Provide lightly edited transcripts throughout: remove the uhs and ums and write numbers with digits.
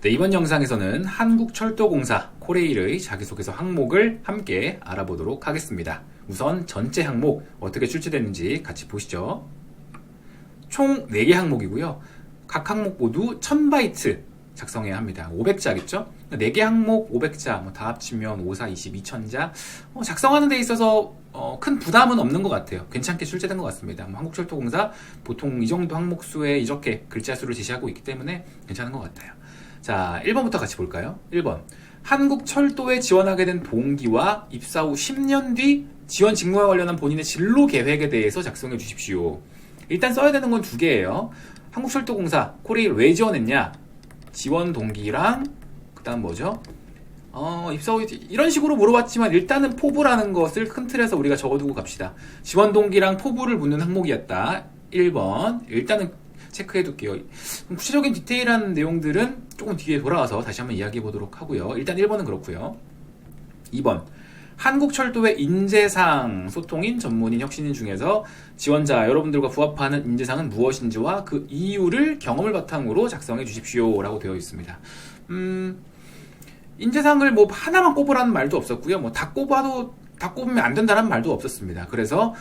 네, 이번 영상에서는 한국철도공사 코레일의 자기소개서 항목을 함께 알아보도록 하겠습니다. 우선 전체 항목 어떻게 출제되는지 같이 보시죠. 총 4개 항목이고요. 각 항목 모두 1000바이트 작성해야 합니다. 500자겠죠? 4개 항목 500자, 다 합치면 5, 4, 20, 2000자. 작성하는 데 있어서 큰 부담은 없는 것 같아요. 괜찮게 출제된 것 같습니다. 한국철도공사 보통 이 정도 항목 수에 이렇게 글자 수를 제시하고 있기 때문에 괜찮은 것 같아요. 자, 1번부터 같이 볼까요? 1번. 한국철도에 지원하게 된 동기와 입사 후 10년 뒤 지원 직무와 관련한 본인의 진로 계획에 대해서 작성해 주십시오. 일단 써야 되는 건 2개예요. 한국철도공사 코레일 왜 지원했냐? 지원 동기랑 그다음 뭐죠? 입사 후 이런 식으로 물어봤지만 일단은 포부라는 것을 큰 틀에서 우리가 적어두고 갑시다. 지원 동기랑 포부를 묻는 항목이었다. 1번. 일단은 체크해 둘게요. 구체적인 디테일한 내용들은 조금 뒤에 돌아와서 다시 한번 이야기해 보도록 하고요. 일단 1번은 그렇고요. 2번. 한국철도의 인재상 소통인, 전문인, 혁신인 중에서 지원자 여러분들과 부합하는 인재상은 무엇인지와 그 이유를 경험을 바탕으로 작성해 주십시오 라고 되어 있습니다. 인재상을 하나만 꼽으라는 말도 없었고요. 다 꼽으면 안 된다는 말도 없었습니다. 그래서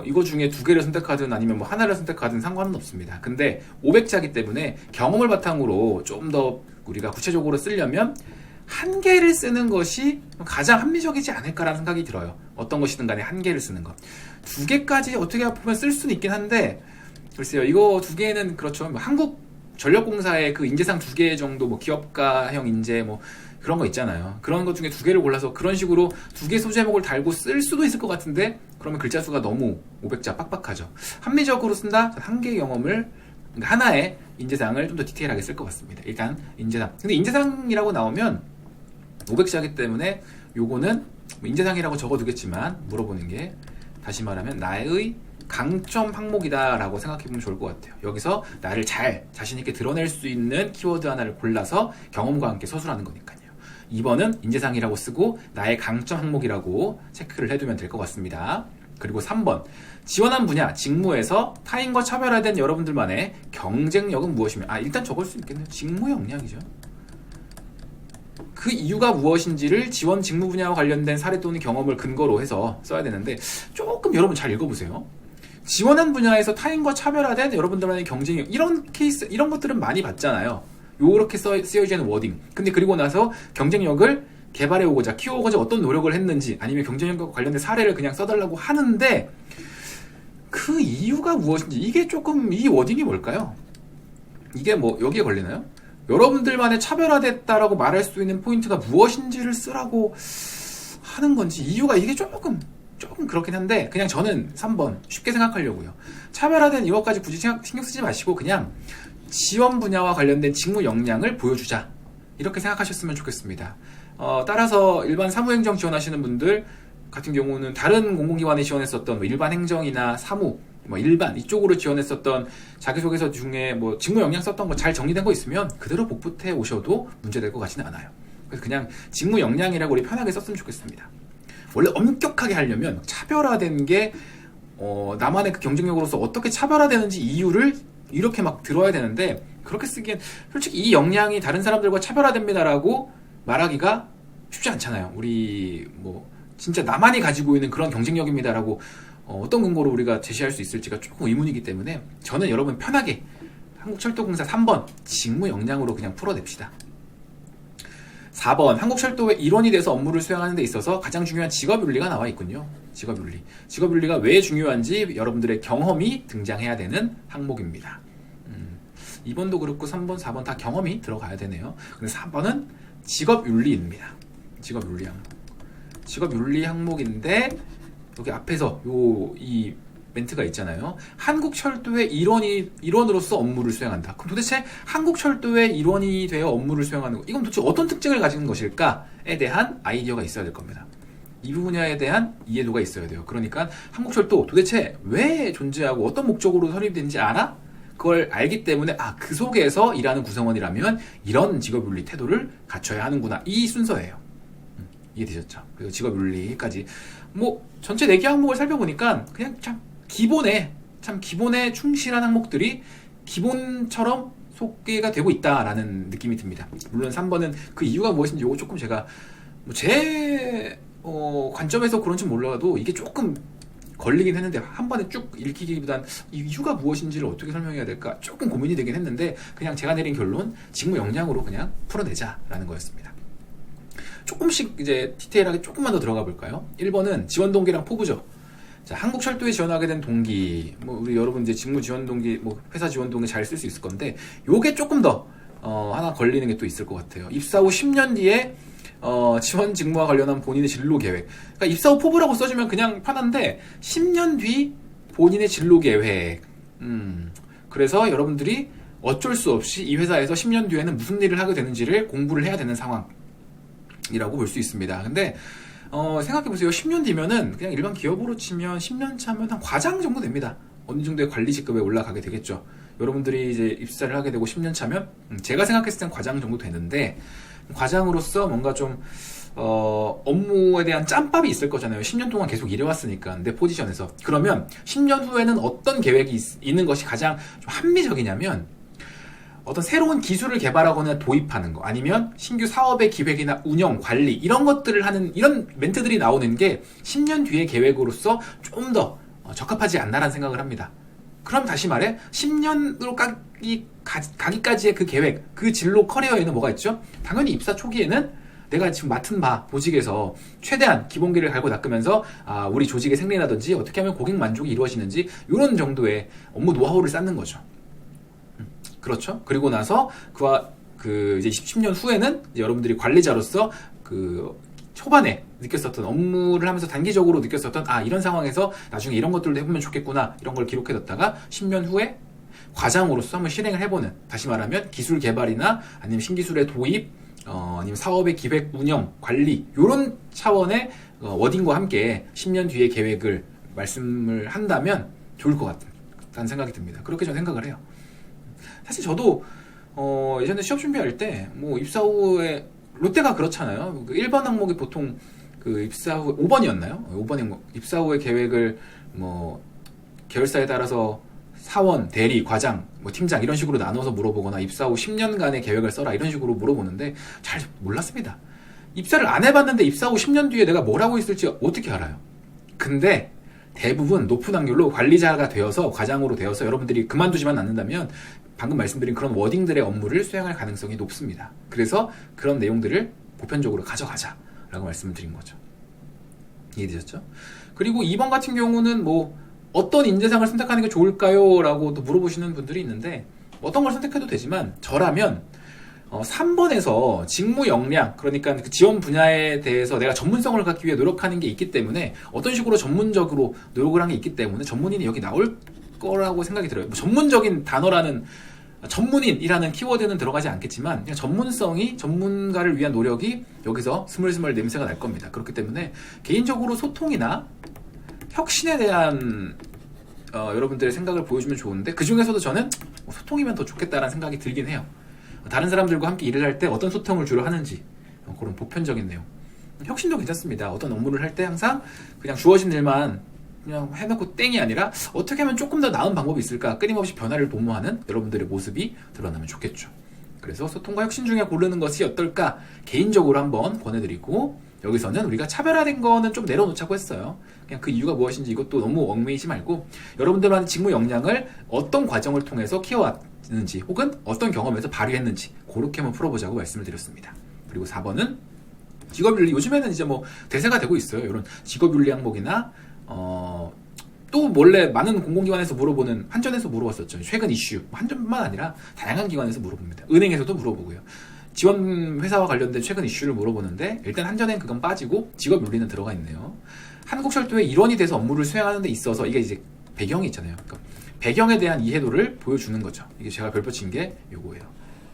이거 중에 2개를 선택하든 아니면 하나를 선택하든 상관은 없습니다. 근데 500자기 때문에 경험을 바탕으로 좀 더 우리가 구체적으로 쓰려면 1개를 쓰는 것이 가장 합리적이지 않을까라는 생각이 들어요. 어떤 것이든 간에 1개를 쓰는 것. 2개까지 어떻게 보면 쓸 수는 있긴 한데, 글쎄요, 이거 2개는 그렇죠. 한국전력공사의 그 인재상 2개 정도, 기업가형 인재, 그런 거 있잖아요. 그런 것 중에 2개를 골라서 그런 식으로 2개 소제목을 달고 쓸 수도 있을 것 같은데, 그러면 글자 수가 너무 500자 빡빡하죠. 합리적으로 쓴다? 1개 경험을, 하나의 인재상을 좀 더 디테일하게 쓸 것 같습니다. 일단, 인재상. 근데 인재상이라고 나오면, 500자기 때문에 요거는 인재상이라고 적어두겠지만 물어보는 게 다시 말하면 나의 강점 항목이다 라고 생각해보면 좋을 것 같아요. 여기서 나를 잘 자신있게 드러낼 수 있는 키워드 하나를 골라서 경험과 함께 서술하는 거니까요. 2번은 인재상이라고 쓰고 나의 강점 항목이라고 체크를 해두면 될 것 같습니다. 그리고 3번. 지원한 분야, 직무에서 타인과 차별화된 여러분들만의 경쟁력은 무엇이며, 일단 적을 수 있겠네요. 직무 역량이죠. 그 이유가 무엇인지를 지원 직무 분야와 관련된 사례 또는 경험을 근거로 해서 써야 되는데, 조금 여러분 잘 읽어보세요. 지원한 분야에서 타인과 차별화된 여러분들만의 경쟁력, 이런 케이스, 이런 것들은 많이 봤잖아요. 요렇게 쓰여지는 워딩. 근데 그리고 나서 경쟁력을 개발해오고자, 키워오고자 어떤 노력을 했는지, 아니면 경쟁력과 관련된 사례를 그냥 써달라고 하는데, 그 이유가 무엇인지, 이게 조금, 이 워딩이 뭘까요? 이게 여기에 걸리나요? 여러분들만의 차별화됐다라고 말할 수 있는 포인트가 무엇인지를 쓰라고 하는 건지, 이유가 이게 조금 그렇긴 한데, 그냥 저는 3번 쉽게 생각하려고요. 차별화된 이것까지 굳이 신경 쓰지 마시고 그냥 지원 분야와 관련된 직무 역량을 보여주자, 이렇게 생각하셨으면 좋겠습니다. 따라서 일반 사무행정 지원하시는 분들 같은 경우는 다른 공공기관에 지원했었던 일반 행정이나 사무, 일반 이쪽으로 지원했었던 자기소개서 중에 직무 역량 썼던 거 잘 정리된 거 있으면 그대로 복붙해 오셔도 문제될 것 같지는 않아요. 그래서 그냥 직무 역량이라고 우리 편하게 썼으면 좋겠습니다. 원래 엄격하게 하려면 차별화된 게 나만의 그 경쟁력으로서 어떻게 차별화되는지 이유를 이렇게 들어야 되는데, 그렇게 쓰기엔 솔직히 이 역량이 다른 사람들과 차별화됩니다라고 말하기가 쉽지 않잖아요. 우리 진짜 나만이 가지고 있는 그런 경쟁력입니다라고 어떤 근거로 우리가 제시할 수 있을지가 조금 의문이기 때문에 저는 여러분 편하게 한국철도공사 3번 직무 역량으로 그냥 풀어냅시다. 4번. 한국철도의 일원이 돼서 업무를 수행하는 데 있어서 가장 중요한 직업윤리가 나와 있군요. 직업윤리. 직업윤리가 왜 중요한지 여러분들의 경험이 등장해야 되는 항목입니다. 2번도 그렇고 3번, 4번 다 경험이 들어가야 되네요. 근데 4번은 직업윤리입니다. 직업윤리 항목. 직업윤리 항목인데 여기 앞에서 이 멘트가 있잖아요. 한국철도의 일원으로서 업무를 수행한다. 그럼 도대체 한국철도의 일원이 되어 업무를 수행하는 것, 이건 도대체 어떤 특징을 가진 것일까에 대한 아이디어가 있어야 될 겁니다. 이 분야에 대한 이해도가 있어야 돼요. 그러니까 한국철도 도대체 왜 존재하고 어떤 목적으로 설립된지 알아? 그걸 알기 때문에 그 속에서 일하는 구성원이라면 이런 직업윤리 태도를 갖춰야 하는구나. 이 순서예요. 이해되셨죠? 그리고 직업윤리까지 전체 4개 항목을 살펴보니까 그냥 참 기본에 충실한 항목들이 기본처럼 소개가 되고 있다라는 느낌이 듭니다. 물론 3번은 그 이유가 무엇인지 이거 조금 제가 제 관점에서 그런지 몰라도 이게 조금 걸리긴 했는데 한 번에 쭉 읽히기보단 이유가 무엇인지를 어떻게 설명해야 될까 조금 고민이 되긴 했는데 그냥 제가 내린 결론 직무 역량으로 그냥 풀어내자라는 거였습니다. 조금씩 이제 디테일하게 조금만 더 들어가 볼까요? 1번은 지원 동기랑 포부죠. 자, 한국철도에 지원하게 된 동기, 우리 여러분 이제 직무 지원 동기, 회사 지원 동기 잘 쓸 수 있을 건데, 요게 조금 더, 하나 걸리는 게 또 있을 것 같아요. 입사 후 10년 뒤에, 지원 직무와 관련한 본인의 진로 계획. 그러니까 입사 후 포부라고 써주면 그냥 편한데, 10년 뒤 본인의 진로 계획. 그래서 여러분들이 어쩔 수 없이 이 회사에서 10년 뒤에는 무슨 일을 하게 되는지를 공부를 해야 되는 상황이라고 볼 수 있습니다. 근데, 생각해보세요. 10년 뒤면은 그냥 일반 기업으로 치면 10년 차면 한 과장 정도 됩니다. 어느 정도의 관리 직급에 올라가게 되겠죠. 여러분들이 이제 입사를 하게 되고 10년 차면 제가 생각했을 땐 과장 정도 되는데 과장으로서 뭔가 좀 업무에 대한 짬밥이 있을 거잖아요. 10년 동안 계속 일해왔으니까 내 포지션에서. 그러면 10년 후에는 어떤 계획이 있는 것이 가장 좀 합리적이냐면 어떤 새로운 기술을 개발하거나 도입하는 거 아니면 신규 사업의 기획이나 운영, 관리 이런 것들을 하는 이런 멘트들이 나오는 게 10년 뒤의 계획으로서 좀 더 적합하지 않나라는 생각을 합니다. 그럼 다시 말해 10년으로 가기까지의 그 계획, 그 진로 커리어에는 뭐가 있죠? 당연히 입사 초기에는 내가 지금 맡은 보직에서 최대한 기본기를 갈고 닦으면서 우리 조직의 생리라든지 어떻게 하면 고객 만족이 이루어지는지 이런 정도의 업무 노하우를 쌓는 거죠. 그렇죠. 그리고 나서 이제 10년 후에는 이제 여러분들이 관리자로서 그 초반에 느꼈었던 업무를 하면서 단기적으로 느꼈었던 이런 상황에서 나중에 이런 것들도 해보면 좋겠구나 이런 걸 기록해뒀다가 10년 후에 과장으로서 한번 실행을 해보는, 다시 말하면 기술 개발이나 아니면 신기술의 도입, 아니면 사업의 기획, 운영, 관리 이런 차원의 워딩과 함께 10년 뒤의 계획을 말씀을 한다면 좋을 것 같다는 생각이 듭니다. 그렇게 저는 생각을 해요. 사실 저도 예전에 시험 준비할 때 입사 후에 롯데가 그렇잖아요. 1번 항목이 보통 그 입사 후 5번이었나요? 5번 항목 입사 후의 계획을 계열사에 따라서 사원, 대리, 과장, 팀장 이런 식으로 나눠서 물어보거나 입사 후 10년간의 계획을 써라 이런 식으로 물어보는데 잘 몰랐습니다. 입사를 안 해봤는데 입사 후 10년 뒤에 내가 뭘 하고 있을지 어떻게 알아요? 근데 대부분 높은 확률로 관리자가 되어서 과장으로 되어서 여러분들이 그만두지만 않는다면 방금 말씀드린 그런 워딩들의 업무를 수행할 가능성이 높습니다. 그래서 그런 내용들을 보편적으로 가져가자라고 말씀을 드린 거죠. 이해되셨죠? 그리고 2번 같은 경우는 어떤 인재상을 선택하는 게 좋을까요? 라고 또 물어보시는 분들이 있는데 어떤 걸 선택해도 되지만 저라면 3번에서 직무 역량, 그러니까 그 지원 분야에 대해서 내가 전문성을 갖기 위해 노력하는 게 있기 때문에 어떤 식으로 전문적으로 노력을 한 게 있기 때문에 전문인이 여기 나올 거라고 생각이 들어요. 전문적인 단어라는 전문인이라는 키워드는 들어가지 않겠지만 그냥 전문성이, 전문가를 위한 노력이 여기서 스물스물 냄새가 날 겁니다. 그렇기 때문에 개인적으로 소통이나 혁신에 대한 여러분들의 생각을 보여주면 좋은데 그 중에서도 저는 소통이면 더 좋겠다라는 생각이 들긴 해요. 다른 사람들과 함께 일을 할 때 어떤 소통을 주로 하는지 그런 보편적인 내용. 혁신도 괜찮습니다. 어떤 업무를 할 때 항상 그냥 주어진 일만 그냥 해놓고 땡이 아니라 어떻게 하면 조금 더 나은 방법이 있을까, 끊임없이 변화를 도모하는 여러분들의 모습이 드러나면 좋겠죠. 그래서 소통과 혁신 중에 고르는 것이 어떨까 개인적으로 한번 권해드리고, 여기서는 우리가 차별화된 거는 좀 내려놓자고 했어요. 그냥 그 이유가 무엇인지 이것도 너무 얽매이지 말고 여러분들만의 직무 역량을 어떤 과정을 통해서 키워왔는지 혹은 어떤 경험에서 발휘했는지 그렇게 한번 풀어보자고 말씀을 드렸습니다. 그리고 4번은 직업윤리. 요즘에는 이제 대세가 되고 있어요. 이런 직업윤리 항목이나 또 원래 많은 공공기관에서 물어보는, 한전에서 물어봤었죠. 최근 이슈. 한전뿐만 아니라 다양한 기관에서 물어봅니다. 은행에서도 물어보고요. 지원 회사와 관련된 최근 이슈를 물어보는데 일단 한전엔 그건 빠지고 직업윤리는 들어가 있네요. 한국철도의 일원이 돼서 업무를 수행하는 데 있어서 이게 이제 배경이 있잖아요. 그러니까 배경에 대한 이해도를 보여주는 거죠. 이게 제가 별표친 게 요거예요.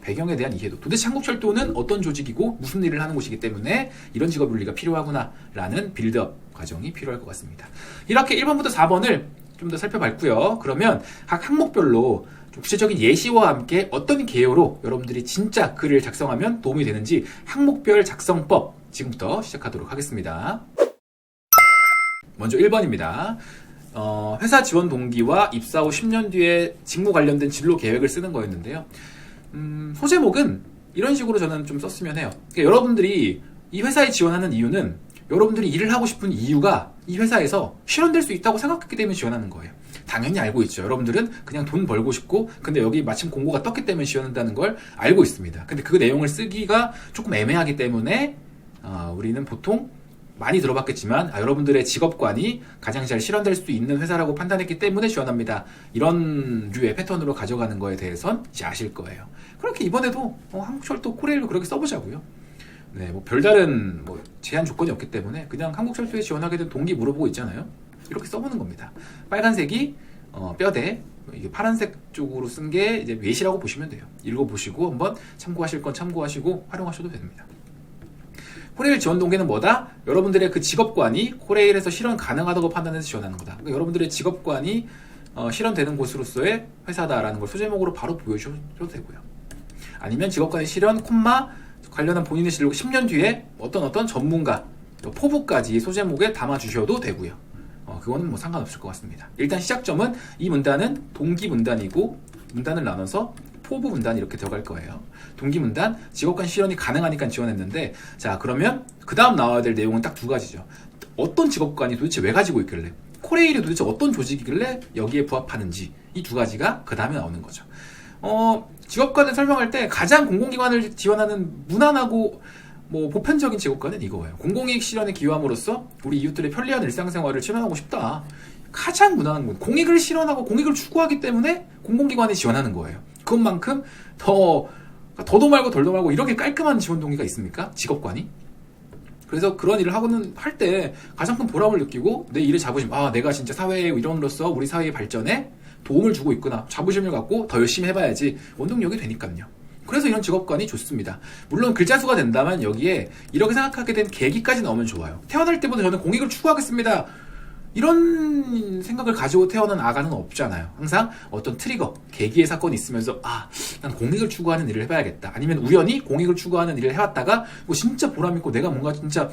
배경에 대한 이해도. 도대체 한국철도는 어떤 조직이고 무슨 일을 하는 곳이기 때문에 이런 직업윤리가 필요하구나 라는 빌드업 과정이 필요할 것 같습니다. 이렇게 1번부터 4번을 좀 더 살펴봤고요. 그러면 각 항목별로 구체적인 예시와 함께 어떤 개요로 여러분들이 진짜 글을 작성하면 도움이 되는지 항목별 작성법 지금부터 시작하도록 하겠습니다. 먼저 1번입니다. 회사 지원 동기와 입사 후 10년 뒤에 직무 관련된 진로 계획을 쓰는 거였는데요. 소제목은 이런 식으로 저는 좀 썼으면 해요. 그러니까 여러분들이 이 회사에 지원하는 이유는 여러분들이 일을 하고 싶은 이유가 이 회사에서 실현될 수 있다고 생각했기 때문에 지원하는 거예요. 당연히 알고 있죠. 여러분들은 그냥 돈 벌고 싶고 근데 여기 마침 공고가 떴기 때문에 지원한다는 걸 알고 있습니다. 근데 그 내용을 쓰기가 조금 애매하기 때문에 우리는 보통 많이 들어봤겠지만 여러분들의 직업관이 가장 잘 실현될 수 있는 회사라고 판단했기 때문에 지원합니다. 이런 류의 패턴으로 가져가는 거에 대해선 이제 아실 거예요. 그렇게 이번에도 한국철도 코레일로 그렇게 써보자고요. 네, 뭐 별다른 제한 조건이 없기 때문에 그냥 한국철도에 지원하게 된 동기 물어보고 있잖아요. 이렇게 써보는 겁니다. 빨간색이 뼈대, 이게 파란색 쪽으로 쓴 게 이제 외시라고 보시면 돼요. 읽어보시고 한번 참고하실 건 참고하시고 활용하셔도 됩니다. 코레일 지원 동기는 뭐다? 여러분들의 그 직업관이 코레일에서 실현 가능하다고 판단해서 지원하는 거다. 그러니까 여러분들의 직업관이 실현되는 곳으로서의 회사다라는 걸 소제목으로 바로 보여주셔도 되고요. 아니면 직업관의 실현, 관련한 본인의 실력 10년 뒤에 어떤 전문가, 포부까지 소제목에 담아주셔도 되고요. 그거는 뭐 상관없을 것 같습니다. 일단 시작점은 이 문단은 동기 문단이고 문단을 나눠서 포부 문단 이렇게 들어갈 거예요. 동기 문단, 직업관 실현이 가능하니까 지원했는데 자 그러면 그 다음 나와야 될 내용은 딱 두 가지죠. 어떤 직업관이 도대체 왜 가지고 있길래 코레일이 도대체 어떤 조직이길래 여기에 부합하는지 이 두 가지가 그 다음에 나오는 거죠. 직업관을 설명할 때 가장 공공기관을 지원하는 무난하고 보편적인 직업관은 이거예요. 공공이익 실현에 기여함으로써 우리 이웃들의 편리한 일상생활을 실현하고 싶다. 가장 무난한 건 공익을 실현하고 공익을 추구하기 때문에 공공기관에 지원하는 거예요. 그것만큼 더도 말고 덜도 말고 이렇게 깔끔한 지원 동기가 있습니까? 직업관이? 그래서 그런 일을 하고는 할 때 가장 큰 보람을 느끼고 내 일의 자부심, 내가 진짜 사회의 일원으로서 우리 사회의 발전에 도움을 주고 있구나. 자부심을 갖고 더 열심히 해봐야지. 원동력이 되니까요. 그래서 이런 직업관이 좋습니다. 물론 글자 수가 된다면 여기에 이렇게 생각하게 된 계기까지 나오면 좋아요. 태어날 때부터 저는 공익을 추구하겠습니다. 이런 생각을 가지고 태어난 아가는 없잖아요. 항상 어떤 트리거, 계기의 사건이 있으면서 난 공익을 추구하는 일을 해봐야겠다. 아니면 우연히 공익을 추구하는 일을 해왔다가 진짜 보람있고 내가 뭔가 진짜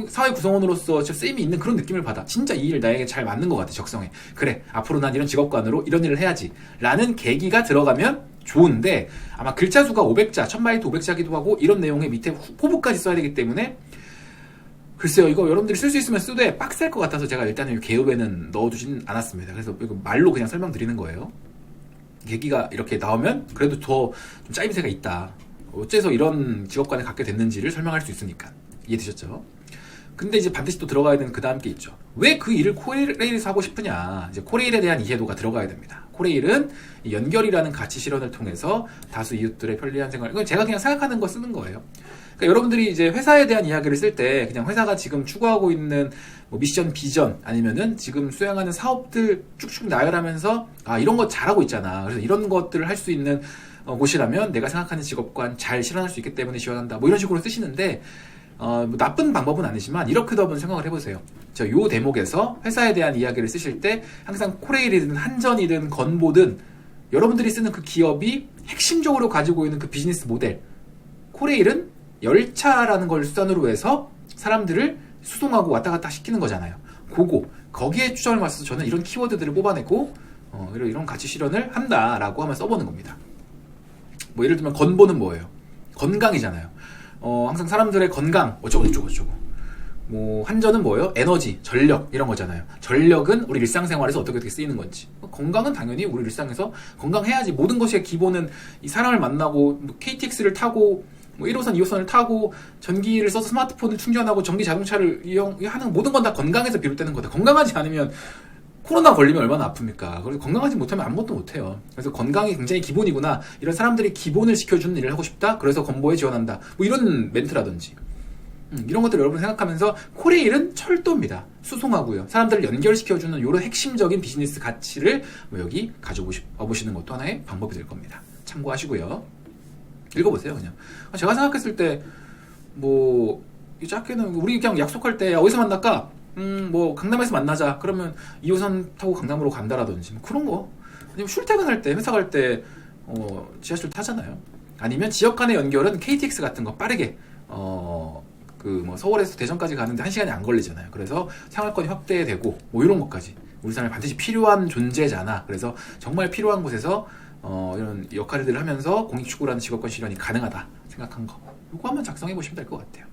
사회 구성원으로서 진짜 쓰임이 있는 그런 느낌을 받아. 진짜 이 일 나에게 잘 맞는 것 같아. 적성에. 그래, 앞으로 난 이런 직업관으로 이런 일을 해야지 라는 계기가 들어가면 좋은데 아마 글자 수가 500자, 1000바이트 500자기도 하고 이런 내용의 밑에 포부까지 써야 되기 때문에 글쎄요, 이거 여러분들이 쓸 수 있으면 쓰되 빡셀 것 같아서 제가 일단은 개업에는 넣어두진 않았습니다. 그래서 이거 말로 그냥 설명드리는 거예요. 계기가 이렇게 나오면 그래도 더 좀 짜임새가 있다. 어째서 이런 직업관을 갖게 됐는지를 설명할 수 있으니까. 이해되셨죠? 근데 이제 반드시 또 들어가야 되는 그 다음 게 있죠. 왜 그 일을 코레일에서 하고 싶으냐. 이제 코레일에 대한 이해도가 들어가야 됩니다. 코레일은 연결이라는 가치 실현을 통해서 다수 이웃들의 편리한 생활, 이건 제가 그냥 생각하는 거 쓰는 거예요. 그러니까 여러분들이 이제 회사에 대한 이야기를 쓸 때 그냥 회사가 지금 추구하고 있는 미션, 비전 아니면은 지금 수행하는 사업들 쭉쭉 나열하면서 이런 거 잘하고 있잖아. 그래서 이런 것들을 할 수 있는 곳이라면 내가 생각하는 직업관 잘 실현할 수 있기 때문에 지원한다. 이런 식으로 쓰시는데 나쁜 방법은 아니지만 이렇게도 한번 생각을 해보세요. 요 대목에서 회사에 대한 이야기를 쓰실 때 항상 코레일이든 한전이든 건보든 여러분들이 쓰는 그 기업이 핵심적으로 가지고 있는 그 비즈니스 모델, 코레일은 열차라는 걸 수단으로 해서 사람들을 수송하고 왔다 갔다 시키는 거잖아요. 거기에 추정을 맞춰서 저는 이런 키워드들을 뽑아내고 이런 가치 실현을 한다라고 하면 써보는 겁니다. 예를 들면 건보는 뭐예요? 건강이잖아요. 항상 사람들의 건강 어쩌고 한전은 뭐예요? 에너지, 전력 이런 거잖아요. 전력은 우리 일상생활에서 어떻게 쓰이는 건지. 건강은 당연히 우리 일상에서 건강해야지. 모든 것의 기본은 이 사람을 만나고 KTX를 타고 1호선, 2호선을 타고 전기를 써서 스마트폰을 충전하고 전기 자동차를 이용하는 모든 건 다 건강에서 비롯되는 거다. 건강하지 않으면 코로나 걸리면 얼마나 아픕니까? 그래서 건강하지 못하면 아무것도 못해요. 그래서 건강이 굉장히 기본이구나. 이런 사람들이 기본을 지켜주는 일을 하고 싶다. 그래서 건보에 지원한다. 이런 멘트라든지 이런 것들 여러분 생각하면서 코레일은 철도입니다. 수송하고요. 사람들을 연결시켜주는 이런 핵심적인 비즈니스 가치를 여기 가져보시는 것도 하나의 방법이 될 겁니다. 참고하시고요. 읽어보세요. 그냥 제가 생각했을 때 이 짧게는 우리 그냥 약속할 때 어디서 만날까? 강남에서 만나자. 그러면 2호선 타고 강남으로 간다라든지 그런 거. 아니면 출퇴근할 때 회사 갈 때 지하철 타잖아요. 아니면 지역 간의 연결은 KTX 같은 거 빠르게 서울에서 대전까지 가는데 1시간이 안 걸리잖아요. 그래서 생활권이 확대되고 이런 것까지 우리 사람이 반드시 필요한 존재잖아. 그래서 정말 필요한 곳에서 이런 역할들을 하면서 공익추구라는 직업권 실현이 가능하다 생각한 거, 이거 한번 작성해 보시면 될 것 같아요.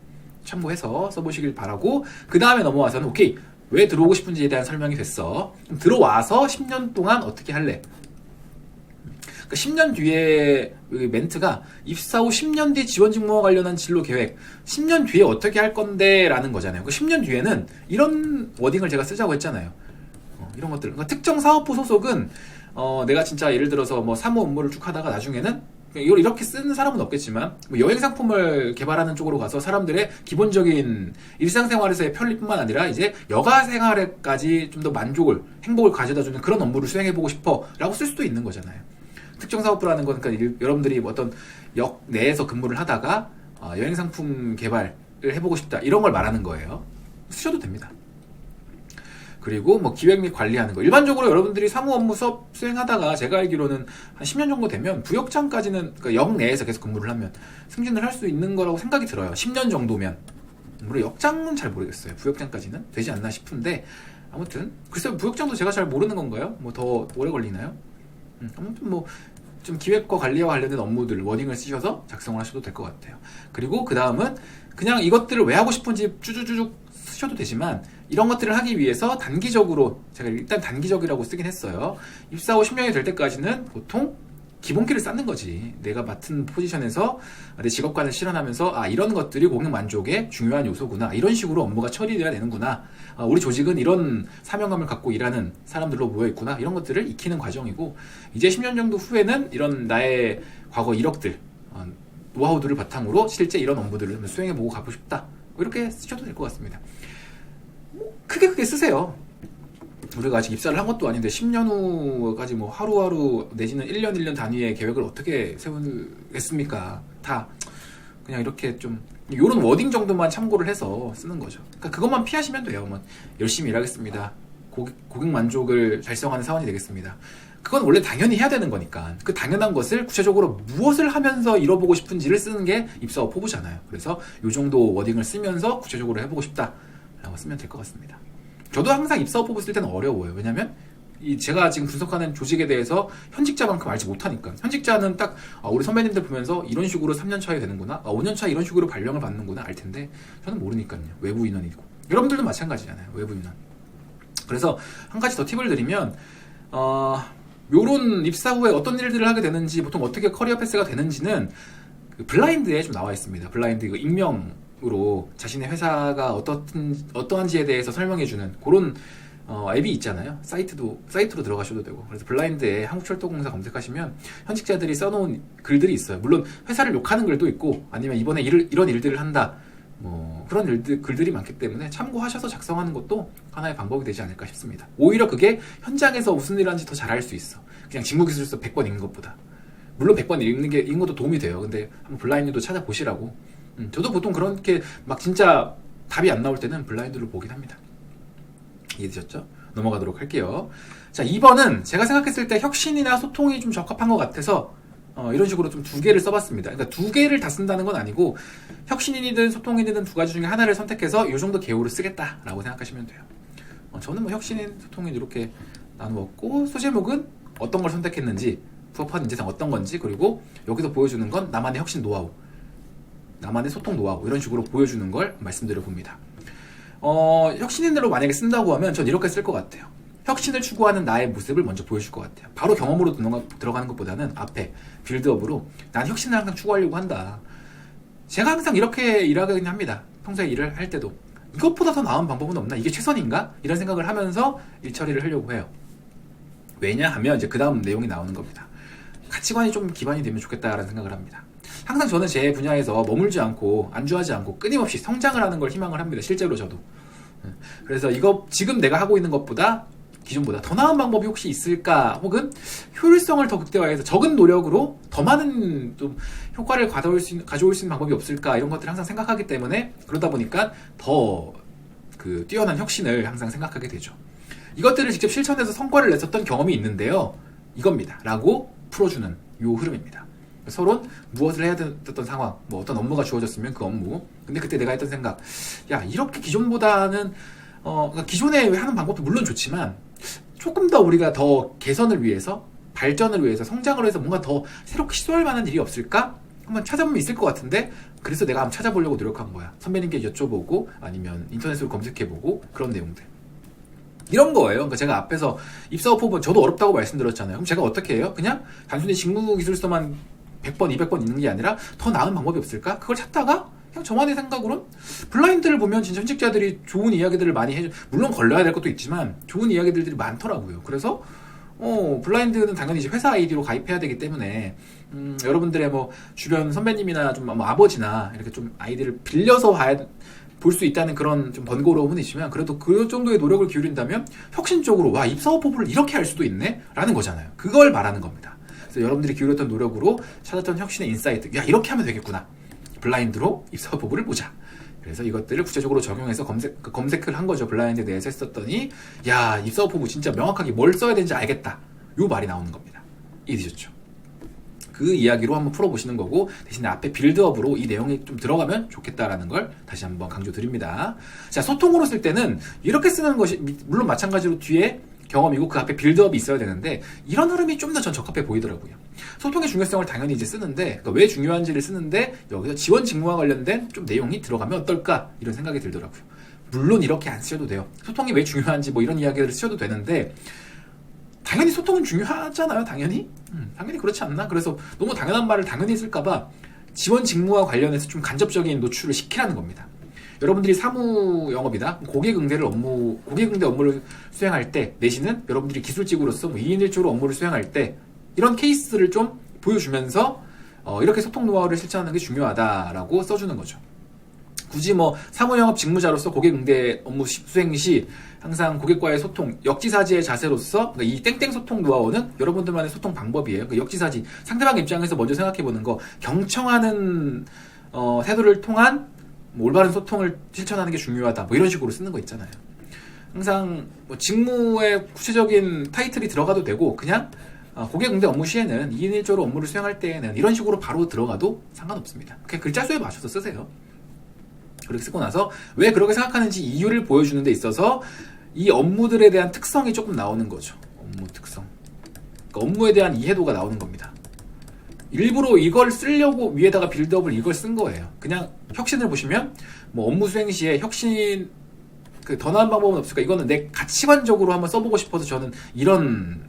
참고해서 써보시길 바라고, 그 다음에 넘어와서는 오케이, 왜 들어오고 싶은지에 대한 설명이 됐어. 들어와서 10년 동안 어떻게 할래? 그러니까 10년 뒤에 멘트가 입사 후 10년 뒤 지원 직무와 관련한 진로 계획, 10년 뒤에 어떻게 할 건데 라는 거잖아요. 그 10년 뒤에는 이런 워딩을 제가 쓰자고 했잖아요. 이런 것들. 그러니까 특정 사업부 소속은 내가 진짜 예를 들어서 뭐 사무 업무를 쭉 하다가 나중에는 이걸 이렇게 쓰는 사람은 없겠지만 뭐 여행 상품을 개발하는 쪽으로 가서 사람들의 기본적인 일상생활에서의 편리뿐만 아니라 이제 여가 생활에까지 좀 더 만족을, 행복을 가져다주는 그런 업무를 수행해보고 싶어 라고 쓸 수도 있는 거잖아요. 특정 사업부라는 건 그러니까 여러분들이 뭐 어떤 역 내에서 근무를 하다가 여행 상품 개발을 해보고 싶다 이런 걸 말하는 거예요. 쓰셔도 됩니다. 그리고 뭐 기획 및 관리하는 거. 일반적으로 여러분들이 사무 업무 수업 수행하다가 제가 알기로는 한 10년 정도 되면 부역장까지는, 그러니까 역 내에서 계속 근무를 하면 승진을 할 수 있는 거라고 생각이 들어요. 10년 정도면. 물론 역장은 잘 모르겠어요. 부역장까지는 되지 않나 싶은데, 아무튼 글쎄요, 부역장도 제가 잘 모르는 건가요? 뭐 더 오래 걸리나요? 아무튼 뭐 좀 기획과 관리와 관련된 업무들 워딩을 쓰셔서 작성을 하셔도 될 것 같아요. 그리고 그 다음은 그냥 이것들을 왜 하고 싶은지 쭈쭈쭈 쓰셔도 되지만, 이런 것들을 하기 위해서 단기적으로, 제가 일단 단기적이라고 쓰긴 했어요. 입사 후 10년이 될 때까지는 보통 기본기를 쌓는 거지. 내가 맡은 포지션에서 내 직업관을 실현하면서 이런 것들이 고객 만족의 중요한 요소구나, 이런 식으로 업무가 처리돼야 되는구나, 우리 조직은 이런 사명감을 갖고 일하는 사람들로 모여있구나, 이런 것들을 익히는 과정이고, 이제 10년 정도 후에는 이런 나의 과거 이력들, 노하우들을 바탕으로 실제 이런 업무들을 수행해보고 가고 싶다, 이렇게 쓰셔도 될 것 같습니다. 크게 쓰세요. 우리가 아직 입사를 한 것도 아닌데 10년 후까지 뭐 하루하루 내지는 1년 단위의 계획을 어떻게 세우겠습니까? 다 그냥 이렇게 좀 요런 워딩 정도만 참고를 해서 쓰는 거죠. 그러니까 그것만 피하시면 돼요. 뭐 열심히 일하겠습니다. 고객 만족을 달성하는 사원이 되겠습니다. 그건 원래 당연히 해야 되는 거니까 그 당연한 것을 구체적으로 무엇을 하면서 이뤄보고 싶은지를 쓰는 게 입사 후 포부잖아요. 그래서 요 정도 워딩을 쓰면서 구체적으로 해보고 싶다 라고 쓰면 될 것 같습니다. 저도 항상 입사 후 포부 쓸 때는 어려워요. 왜냐면 제가 지금 분석하는 조직에 대해서 현직자만큼 알지 못하니까. 현직자는 딱 우리 선배님들 보면서 이런 식으로 3년 차에 되는구나, 5년 차 이런 식으로 발령을 받는구나 알 텐데, 저는 모르니까요. 외부 인원이고 여러분들도 마찬가지잖아요. 외부 인원. 그래서 한 가지 더 팁을 드리면, 요런 입사 후에 어떤 일들을 하게 되는지, 보통 어떻게 커리어 패스가 되는지는 그 블라인드에 좀 나와 있습니다. 블라인드, 이거 익명으로 자신의 회사가 어떠한지에 대해서 설명해주는 그런 앱이 있잖아요. 사이트로 들어가셔도 되고. 그래서 블라인드에 한국철도공사 검색하시면 현직자들이 써놓은 글들이 있어요. 물론 회사를 욕하는 글도 있고, 아니면 이번에 이런 일들을 한다, 뭐 그런 글들이 많기 때문에 참고하셔서 작성하는 것도 하나의 방법이 되지 않을까 싶습니다. 오히려 그게 현장에서 무슨 일을 하는지 더 잘 알 수 있어. 그냥 직무기술서 100번 읽는 것보다. 물론 100번 읽는 것도 도움이 돼요. 근데 한번 블라인드도 찾아보시라고. 저도 보통 그렇게 막 진짜 답이 안 나올 때는 블라인드를 보긴 합니다. 이해되셨죠? 넘어가도록 할게요. 자, 2번은 제가 생각했을 때 혁신이나 소통이 좀 적합한 것 같아서 이런 식으로 좀 2개를 써봤습니다. 그러니까 2개를 다 쓴다는 건 아니고, 혁신이든 소통이든 2가지 중에 하나를 선택해서 이 정도 개요를 쓰겠다라고 생각하시면 돼요. 저는 뭐 혁신인, 소통인 이렇게 나누었고, 소제목은 어떤 걸 선택했는지, 부업한 인재상 어떤 건지, 그리고 여기서 보여주는 건 나만의 혁신 노하우, 나만의 소통 노하우, 이런 식으로 보여주는 걸 말씀드려 봅니다. 혁신인으로 만약에 쓴다고 하면 전 이렇게 쓸 것 같아요. 혁신을 추구하는 나의 모습을 먼저 보여줄 것 같아요. 바로 경험으로 들어가는 것보다는 앞에 빌드업으로 난 혁신을 항상 추구하려고 한다. 제가 항상 이렇게 일하긴 합니다. 평소에 일을 할 때도 이것보다 더 나은 방법은 없나? 이게 최선인가? 이런 생각을 하면서 일 처리를 하려고 해요. 왜냐하면 이제 그 다음 내용이 나오는 겁니다. 가치관이 좀 기반이 되면 좋겠다라는 생각을 합니다. 항상 저는 제 분야에서 머물지 않고 안주하지 않고 끊임없이 성장을 하는 걸 희망을 합니다. 실제로 저도. 그래서 이거 지금 내가 하고 있는 것보다, 기존보다 더 나은 방법이 혹시 있을까, 혹은 효율성을 더 극대화해서 적은 노력으로 더 많은 좀 효과를 가져올 수 있는 방법이 없을까, 이런 것들을 항상 생각하기 때문에, 그러다 보니까 더 뛰어난 혁신을 항상 생각하게 되죠. 이것들을 직접 실천해서 성과를 냈었던 경험이 있는데요, 이겁니다 라고 풀어주는 요 흐름입니다. 서로 무엇을 해야 됐던 상황, 뭐 어떤 업무가 주어졌으면 그 업무, 근데 그때 내가 했던 생각, 야, 이렇게 기존보다는 그러니까 기존에 하는 방법도 물론 좋지만 조금 더 우리가 더 개선을 위해서 발전을 위해서, 성장을 위해서 뭔가 더 새롭게 시도할 만한 일이 없을까? 한번 찾아보면 있을 것 같은데, 그래서 내가 한번 찾아보려고 노력한 거야. 선배님께 여쭤보고 아니면 인터넷으로 검색해보고 그런 내용들. 이런 거예요. 그러니까 제가 앞에서 입사업 후보 저도 어렵다고 말씀드렸잖아요. 그럼 제가 어떻게 해요? 그냥 단순히 직무기술서만 100번, 200번 있는 게 아니라 더 나은 방법이 없을까? 그걸 찾다가 그냥 저만의 생각으로는 블라인드를 보면 진짜 현직자들이 좋은 이야기들을 많이 해줘. 물론 걸러야 될 것도 있지만 좋은 이야기들이 많더라고요. 그래서 블라인드는 당연히 이제 회사 아이디로 가입해야 되기 때문에 여러분들의 뭐 주변 선배님이나 좀 뭐 아버지나 이렇게 좀 아이디를 빌려서 볼 수 있다는 그런 좀 번거로움은 있지만 그래도 그 정도의 노력을 기울인다면 혁신적으로 와 입사업 포부를 이렇게 할 수도 있네? 라는 거잖아요. 그걸 말하는 겁니다. 그래서 여러분들이 기울였던 노력으로 찾았던 혁신의 인사이트, 야 이렇게 하면 되겠구나. 블라인드로 입사업 포부를 보자. 그래서 이것들을 구체적으로 적용해서 검색을 한 거죠. 블라인드 내에서 했었더니 야 입사업 포부 진짜 명확하게 뭘 써야 되는지 알겠다. 요 말이 나오는 겁니다. 이해되셨죠? 그 이야기로 한번 풀어보시는 거고 대신에 앞에 빌드업으로 이 내용이 좀 들어가면 좋겠다라는 걸 다시 한번 강조드립니다. 자, 소통으로 쓸 때는 이렇게 쓰는 것이 물론 마찬가지로 뒤에 경험이고 그 앞에 빌드업이 있어야 되는데 이런 흐름이 좀 더 전 적합해 보이더라고요. 소통의 중요성을 당연히 이제 쓰는데 그러니까 왜 중요한지를 쓰는데 여기서 지원 직무와 관련된 좀 내용이 들어가면 어떨까 이런 생각이 들더라고요. 물론 이렇게 안 쓰셔도 돼요. 소통이 왜 중요한지 뭐 이런 이야기를 쓰셔도 되는데 당연히 소통은 중요하잖아요. 당연히 그렇지 않나? 그래서 너무 당연한 말을 당연히 쓸까봐 지원 직무와 관련해서 좀 간접적인 노출을 시키라는 겁니다. 여러분들이 사무 영업이다, 고객 응대 업무를 수행할 때 내지는 여러분들이 기술직으로서 2인 1조로 업무를 수행할 때 이런 케이스를 좀 보여주면서 이렇게 소통 노하우를 실천하는 게 중요하다라고 써주는 거죠. 굳이 뭐 사무영업 직무자로서 고객 응대 업무 수행 시 항상 고객과의 소통, 역지사지의 자세로서 그러니까 이 땡땡 소통 노하우는 여러분들만의 소통 방법이에요. 그 역지사지, 상대방 입장에서 먼저 생각해보는 거, 경청하는 태도를 통한 뭐 올바른 소통을 실천하는 게 중요하다. 뭐 이런 식으로 쓰는 거 있잖아요. 항상 뭐 직무에 구체적인 타이틀이 들어가도 되고 그냥 고객 응대 업무 시에는 2인 1조로 업무를 수행할 때에는 이런 식으로 바로 들어가도 상관없습니다. 그냥 글자 수에 맞춰서 쓰세요. 그렇게 쓰고 나서 왜 그렇게 생각하는지 이유를 보여주는 데 있어서 이 업무들에 대한 특성이 조금 나오는 거죠. 업무 특성. 그러니까 업무에 대한 이해도가 나오는 겁니다. 일부러 이걸 쓰려고 위에다가 빌드업을 이걸 쓴 거예요. 그냥 혁신을 보시면 뭐 업무 수행 시에 혁신 더 나은 방법은 없을까? 이거는 내 가치관적으로 한번 써보고 싶어서 저는 이런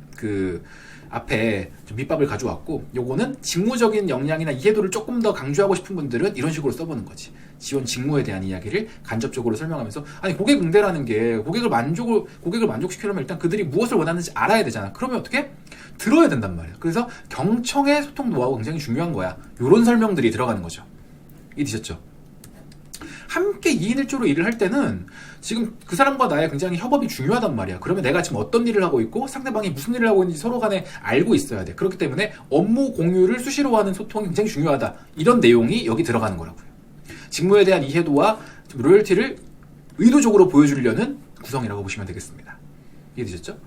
앞에 좀 밑밥을 가져왔고, 요거는 직무적인 역량이나 이해도를 조금 더 강조하고 싶은 분들은 이런 식으로 써보는 거지. 지원 직무에 대한 이야기를 간접적으로 설명하면서, 아니 고객 응대라는 게 고객을 만족시키려면 일단 그들이 무엇을 원하는지 알아야 되잖아. 그러면 어떻게? 들어야 된단 말이야. 그래서 경청의 소통 노하우가 굉장히 중요한 거야. 요런 설명들이 들어가는 거죠. 이해되셨죠? 함께 2인 1조로 일을 할 때는 지금 그 사람과 나의 굉장히 협업이 중요하단 말이야. 그러면 내가 지금 어떤 일을 하고 있고 상대방이 무슨 일을 하고 있는지 서로 간에 알고 있어야 돼. 그렇기 때문에 업무 공유를 수시로 하는 소통이 굉장히 중요하다. 이런 내용이 여기 들어가는 거라고요. 직무에 대한 이해도와 좀 로열티를 의도적으로 보여주려는 구성이라고 보시면 되겠습니다. 이해되셨죠?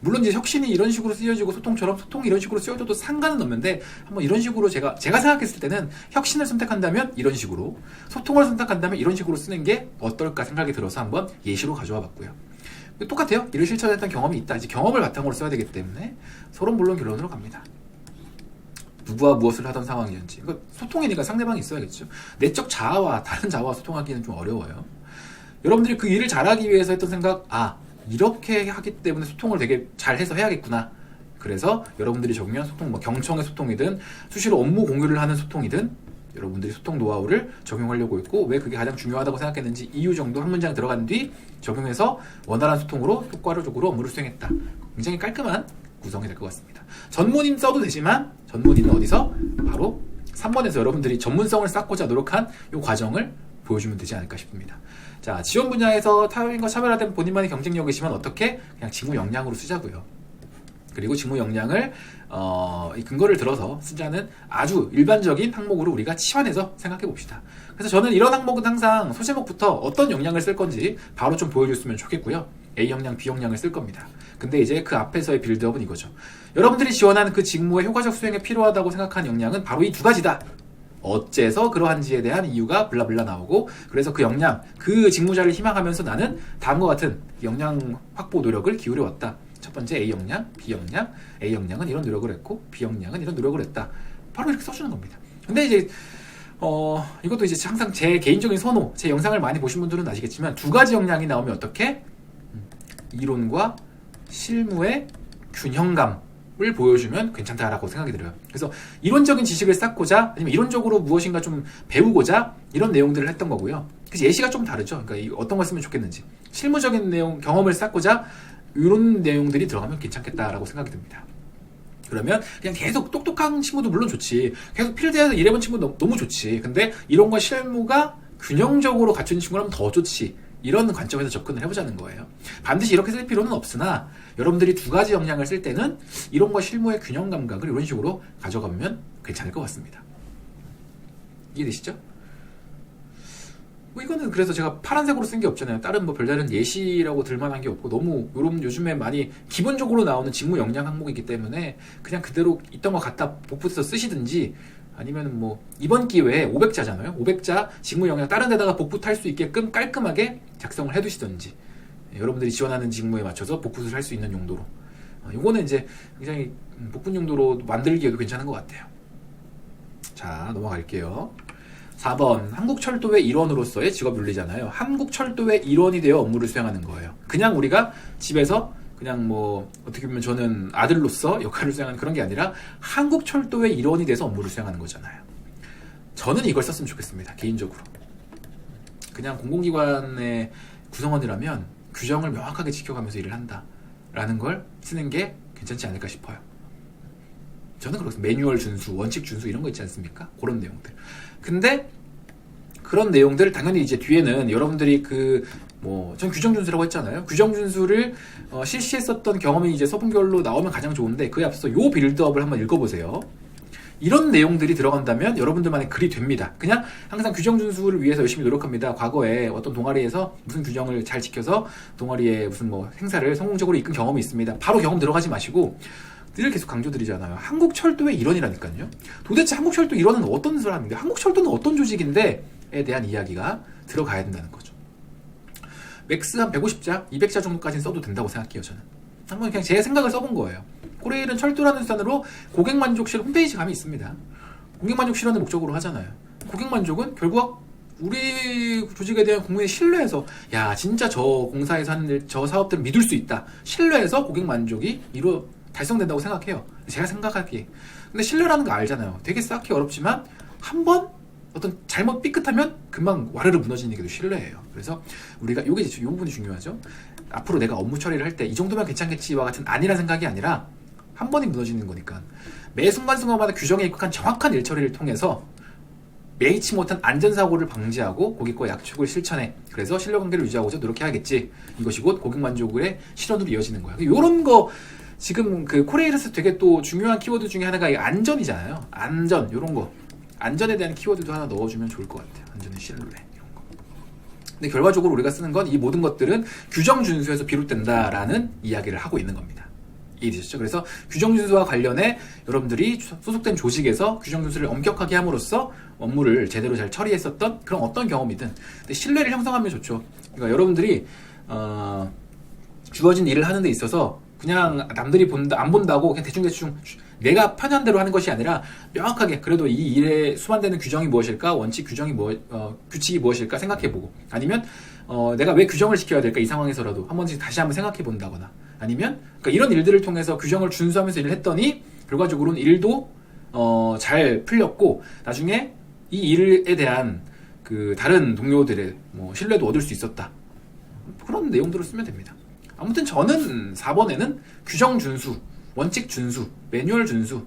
물론 이제 혁신이 이런 식으로 쓰여지고 소통이 이런 식으로 쓰여져도 상관은 없는데 한번 이런 식으로 제가 생각했을 때는 혁신을 선택한다면 이런 식으로, 소통을 선택한다면 이런 식으로 쓰는 게 어떨까 생각이 들어서 한번 예시로 가져와 봤고요. 똑같아요. 이를 실천했던 경험이 있다. 이제 경험을 바탕으로 써야 되기 때문에 서론 본론 결론으로 갑니다. 누구와 무엇을 하던 상황이었는지. 그러니까 소통이니까 상대방이 있어야겠죠. 내적 자아와 다른 자아와 소통하기는 좀 어려워요. 여러분들이 그 일을 잘하기 위해서 했던 생각, 이렇게 하기 때문에 소통을 되게 잘해서 해야겠구나. 그래서 여러분들이 적으면 소통, 경청의 소통이든 수시로 업무 공유를 하는 소통이든 여러분들이 소통 노하우를 적용하려고 했고 왜 그게 가장 중요하다고 생각했는지 이유 정도 한 문장 들어간 뒤 적용해서 원활한 소통으로 효과적으로 업무를 수행했다. 굉장히 깔끔한 구성이 될 것 같습니다. 전문인 써도 되지만 전문인은 어디서? 바로 3번에서 여러분들이 전문성을 쌓고자 노력한 이 과정을 보여주면 되지 않을까 싶습니다. 자, 지원 분야에서 타인과 차별화된 본인만의 경쟁력이 있으면 어떻게? 그냥 직무 역량으로 쓰자고요. 그리고 직무 역량을 이 근거를 들어서 쓰자는 아주 일반적인 항목으로 우리가 치환해서 생각해 봅시다. 그래서 저는 이런 항목은 항상 소제목부터 어떤 역량을 쓸 건지 바로 좀 보여줬으면 좋겠고요. A 역량, B 역량을 쓸 겁니다. 근데 이제 그 앞에서의 빌드업은 이거죠. 여러분들이 지원하는 그 직무의 효과적 수행에 필요하다고 생각한 역량은 바로 이 두 가지다. 어째서 그러한지에 대한 이유가 블라블라 나오고, 그래서 그 역량, 그 직무자를 희망하면서 나는 다음과 같은 역량 확보 노력을 기울여왔다. 첫 번째 A 역량, B 역량, A 역량은 이런 노력을 했고 B 역량은 이런 노력을 했다. 바로 이렇게 써주는 겁니다. 근데 이제 이것도 이제 항상 제 개인적인 선호, 제 영상을 많이 보신 분들은 아시겠지만 두 가지 역량이 나오면 어떻게? 이론과 실무의 균형감을 보여주면 괜찮다라고 생각이 들어요. 그래서 이론적인 지식을 쌓고자 아니면 이론적으로 무엇인가 좀 배우고자 이런 내용들을 했던 거고요. 그래서 예시가 좀 다르죠. 그러니까 어떤 걸 쓰면 좋겠는지. 실무적인 내용, 경험을 쌓고자 이런 내용들이 들어가면 괜찮겠다라고 생각이 듭니다. 그러면 그냥 계속 똑똑한 친구도 물론 좋지. 계속 필드에서 일해본 친구도 너무 좋지. 근데 이론과 실무가 균형적으로 갖춰진 친구라면 더 좋지. 이런 관점에서 접근을 해보자는 거예요. 반드시 이렇게 쓸 필요는 없으나 여러분들이 두 가지 역량을 쓸 때는 이론과 실무의 균형 감각을 이런 식으로 가져가면 괜찮을 것 같습니다. 이해되시죠? 뭐 이거는 그래서 제가 파란색으로 쓴 게 없잖아요. 다른 뭐 별다른 예시라고 들만한 게 없고 너무 요즘에 많이 기본적으로 나오는 직무 역량 항목이기 때문에 그냥 그대로 있던 거 갖다 복붙해서 쓰시든지 아니면 뭐 이번 기회에 500자잖아요. 500자 직무 역량 다른 데다가 복붙할 수 있게끔 깔끔하게 작성을 해두시든지 여러분들이 지원하는 직무에 맞춰서 복붙을 할 수 있는 용도로 이거는 이제 굉장히 복붙 용도로 만들기에도 괜찮은 것 같아요. 자, 넘어갈게요. 4번 한국철도의 일원으로서의 직업윤리잖아요. 한국철도의 일원이 되어 업무를 수행하는 거예요. 그냥 우리가 집에서 그냥 뭐 어떻게 보면 저는 아들로서 역할을 수행하는 그런 게 아니라 한국철도의 일원이 돼서 업무를 수행하는 거잖아요. 저는 이걸 썼으면 좋겠습니다. 개인적으로. 그냥 공공기관의 구성원이라면 규정을 명확하게 지켜가면서 일을 한다라는 걸 쓰는 게 괜찮지 않을까 싶어요. 저는 그렇습니다. 매뉴얼 준수, 원칙 준수 이런 거 있지 않습니까? 그런 내용들. 근데 그런 내용들 당연히 이제 뒤에는 여러분들이 전 규정 준수라고 했잖아요. 규정 준수를 실시했었던 경험이 이제 서분별로 나오면 가장 좋은데 그에 앞서 요 빌드업을 한번 읽어보세요. 이런 내용들이 들어간다면 여러분들만의 글이 됩니다. 그냥 항상 규정 준수를 위해서 열심히 노력합니다. 과거에 어떤 동아리에서 무슨 규정을 잘 지켜서 동아리에 무슨 뭐 행사를 성공적으로 이끈 경험이 있습니다. 바로 경험 들어가지 마시고 늘 계속 강조드리잖아요. 한국철도의 일원이라니까요. 도대체 한국철도 일원은 어떤 사람인데 한국철도는 어떤 조직인데?에 대한 이야기가 들어가야 된다는 거죠. 맥스 한 150자, 200자 정도까지는 써도 된다고 생각해요. 저는 한번 그냥 제 생각을 써본 거예요. 코레일은 철도라는 수단으로 고객만족실 홈페이지 감이 있습니다. 고객만족실현을 목적으로 하잖아요. 고객만족은 결국 우리 조직에 대한 국민의 신뢰에서 야 진짜 저 공사에서 하는 저 사업들을 믿을 수 있다. 신뢰에서 고객만족이 달성된다고 생각해요. 제가 생각하기에. 근데 신뢰라는 거 알잖아요. 되게 쌓기 어렵지만 한번 어떤 잘못 삐끗하면 금방 와르르 무너지는 게 신뢰예요. 그래서 우리가 이 부분이 중요하죠. 앞으로 내가 업무 처리를 할 때 이 정도면 괜찮겠지와 같은 아니란 생각이 아니라 한 번이 무너지는 거니까 매 순간순간마다 규정에 입각한 정확한 일 처리를 통해서 매이치 못한 안전사고를 방지하고 고객과 약속을 실천해. 그래서 신뢰관계를 유지하고자 노력해야겠지. 이것이 곧 고객만족의 실현으로 이어지는 거야. 이런 거 지금 코레일에서 되게 또 중요한 키워드 중에 하나가 안전이잖아요. 안전, 요런 거. 안전에 대한 키워드도 하나 넣어주면 좋을 것 같아요. 안전의 신뢰, 이런 거. 근데 결과적으로 우리가 쓰는 건 이 모든 것들은 규정 준수에서 비롯된다라는 이야기를 하고 있는 겁니다. 이해되셨죠? 그래서 규정 준수와 관련해 여러분들이 소속된 조직에서 규정 준수를 엄격하게 함으로써 업무를 제대로 잘 처리했었던 그런 어떤 경험이든 근데 신뢰를 형성하면 좋죠. 그러니까 여러분들이 주어진 일을 하는 데 있어서 그냥 남들이 안 본다고 그냥 대충 내가 편한 대로 하는 것이 아니라 명확하게 그래도 이 일에 수반되는 규정이 무엇일까? 원칙 규정이 규칙이 무엇일까? 생각해보고 아니면 내가 왜 규정을 지켜야 될까? 이 상황에서라도 한 번씩 다시 한번 생각해 본다거나 아니면 그러니까 이런 일들을 통해서 규정을 준수하면서 일을 했더니 결과적으로는 일도 잘 풀렸고 나중에 이 일에 대한 다른 동료들의 신뢰도 얻을 수 있었다. 그런 내용들을 쓰면 됩니다. 아무튼 저는 4번에는 규정 준수, 원칙 준수, 매뉴얼 준수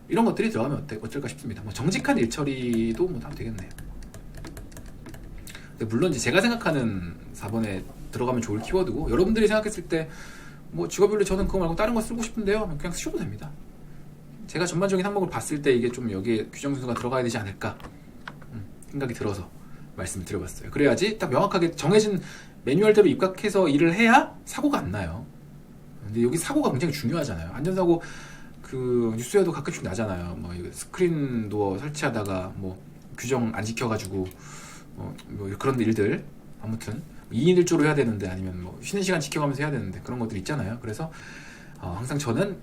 이런 것들이 들어가면 어쩔까 싶습니다. 정직한 일 처리도 다 되겠네요. 근데 물론 이제 제가 생각하는 4번에 들어가면 좋을 키워드고 여러분들이 생각했을 때 직업윤리 저는 그거 말고 다른 거 쓰고 싶은데요. 그냥 쓰셔도 됩니다. 제가 전반적인 항목을 봤을 때 이게 좀 여기에 규정 준수가 들어가야 되지 않을까 생각이 들어서 말씀을 드려봤어요. 그래야지 딱 명확하게 정해진 매뉴얼대로 입각해서 일을 해야 사고가 안 나요. 근데 여기 사고가 굉장히 중요하잖아요. 안전사고 뉴스에도 가끔씩 나잖아요. 스크린 도어 설치하다가 규정 안 지켜가지고 그런 일들 아무튼 2인 1조로 해야 되는데 아니면 뭐 쉬는 시간 지켜가면서 해야 되는데 그런 것들 있잖아요. 그래서 항상 저는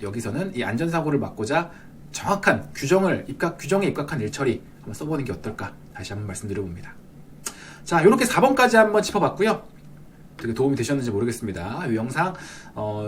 여기서는 이 안전사고를 막고자 정확한 규정에 입각한 일처리 한번 써보는 게 어떨까 다시 한번 말씀드려봅니다. 자, 이렇게 4번까지 한번 짚어봤고요. 되게 도움이 되셨는지 모르겠습니다. 이 영상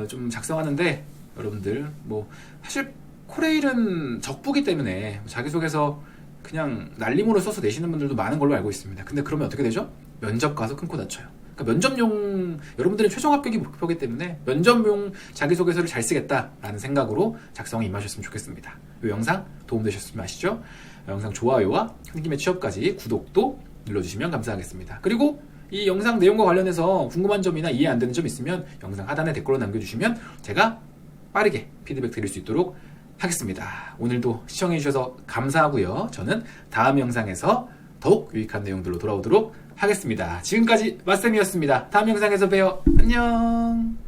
좀 작성하는데 여러분들 뭐 사실 코레일은 적부기 때문에 자기소개서 그냥 날림으로 써서 내시는 분들도 많은 걸로 알고 있습니다. 근데 그러면 어떻게 되죠? 면접 가서 큰 코 다쳐요. 그러니까 면접용, 여러분들은 최종 합격이 목표이기 때문에 면접용 자기소개서를 잘 쓰겠다라는 생각으로 작성에 임하셨으면 좋겠습니다. 이 영상 도움되셨으면 아시죠? 영상 좋아요와 홧김에 취업까지 구독도 눌러주시면 감사하겠습니다. 그리고 이 영상 내용과 관련해서 궁금한 점이나 이해 안 되는 점 있으면 영상 하단에 댓글로 남겨주시면 제가 빠르게 피드백 드릴 수 있도록 하겠습니다. 오늘도 시청해주셔서 감사하고요. 저는 다음 영상에서 더욱 유익한 내용들로 돌아오도록 하겠습니다. 지금까지 마쌤이었습니다. 다음 영상에서 봬요. 안녕.